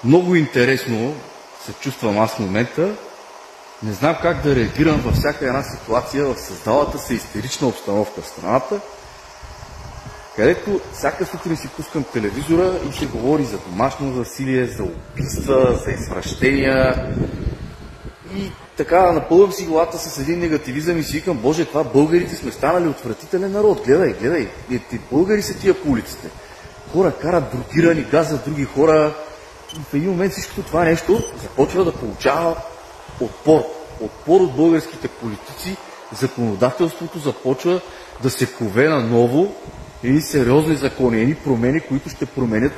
Много интересно се чувствам аз в момента. Не знам как да реагирам във всяка една ситуация в създалата се истерична обстановка в страната, където всяка сутрин си пускам телевизора и се говори за домашно насилие, за убийства, за извращения. И така напълвам си главата с един негативизъм и си викам, Боже, това българите сме станали отвратителен народ. Гледай, българи са тия по улиците. Хора карат дрогирани, газят други хора. И в един момент всичко това нещо започва да получава отпор. Отпор от българските политици. Законодателството започва да се кове на ново и сериозни закони, едни промени, които ще променят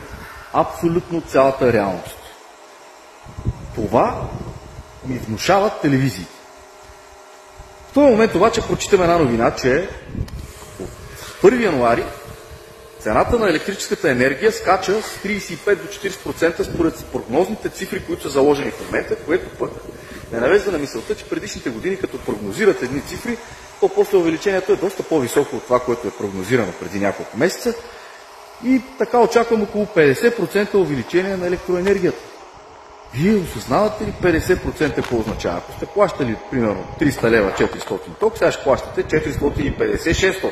абсолютно цялата реалност. Това ми внушават телевизиите. В този момент обаче прочитам една новина, че от 1 януари цената на електрическата енергия скача с 35 до 40% според прогнозните цифри, които са заложени в момента, което пък не навежда на мисълта, че предишните години, като прогнозират едни цифри, то после увеличението е доста по-високо от това, което е прогнозирано преди няколко месеца. И така очаквам около 50% увеличение на електроенергията. Вие осъзнавате ли 50% какво означава? Ако сте плащали, примерно, 300 лева 400 ток, сега ще плащате 450-600.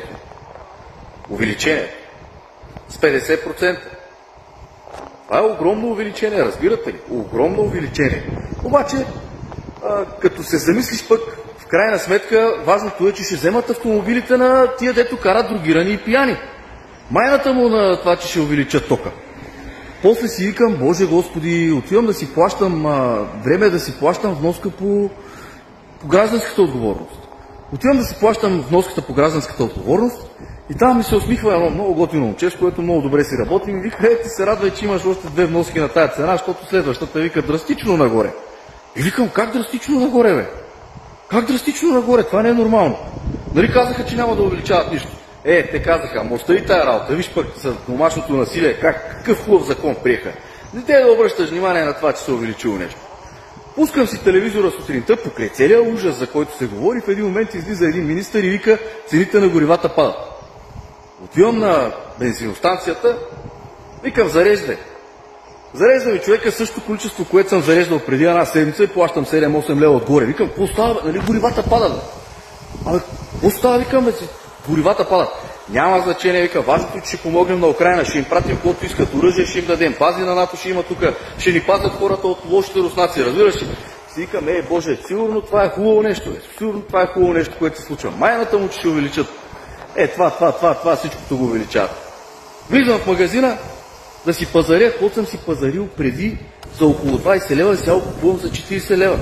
Увеличение с 50%. Това е огромно увеличение, разбирате ли? Огромно увеличение. Обаче, като се замислиш пък, в крайна сметка, важното е, че ще вземат автомобилите на тия, дето карат дрогирани и пияни. Майната му на това, че ще увеличат тока. После си викам, Боже Господи, отивам да си плащам, време е да си плащам вноска по гражданската отговорност. Отивам да си плащам вноската по гражданската отговорност и там ми се усмихва едно много готино момче, с което много добре си работим и вика, ти се радвай, че имаш още 2 вноски на тая цена, защото следващата вика драстично нагоре. И викам, как драстично нагоре, бе? Как драстично нагоре? Това не е нормално. Нали казаха, че няма да увеличават нищо? Те казаха, ама остави тая работа, виж пък за домашното насилие, какъв хубав закон приеха. Не те да обръщаш внимание на това, че се увеличило нещо. Пускам си телевизора сутринта, покрай целия ужас, за който се говори, в един момент излиза един министър и вика, цените на горивата падат. Отивам на бензиностанцията, викам, зареждай. Зарежда ми човека същото количество, което съм зареждал преди една седмица и плащам 7-8 лева отгоре. Викам, какво става, нали горивата падат? Какво става, викам, бе, горивата падат. Няма значение, вика, важното е, че ще помогнем на Украйна, ще им пратим каквото искат оръжие, ще им дадем бази на НАТО, ще има тук, ще ни пазят хората от лошите руснаци, разбираш ли? Си викам, Боже, сигурно това е хубаво нещо, сигурно това е хубаво нещо, което се случва. Майната му, че ще увеличат. Това, всичкото го увеличават. Влизам в магазина да си пазаря, какво съм си пазарил преди за около 20 лева, сега купувам за 40 лева.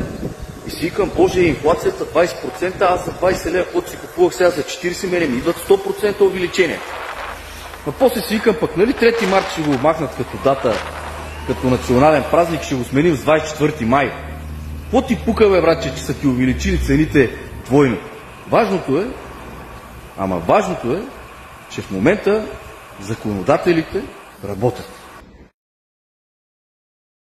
И си викам, Боже, инфлацията 20%, аз за 20 лева, който си купувах сега за 40, мене ми идват 100% увеличение. А после си викам, пък нали 3 март ще го махнат като дата, като национален празник, ще го сменим с 24 май. Какво ти пука, бе, братче, че са ти увеличили цените двойно? Важното е, че в момента законодателите работят.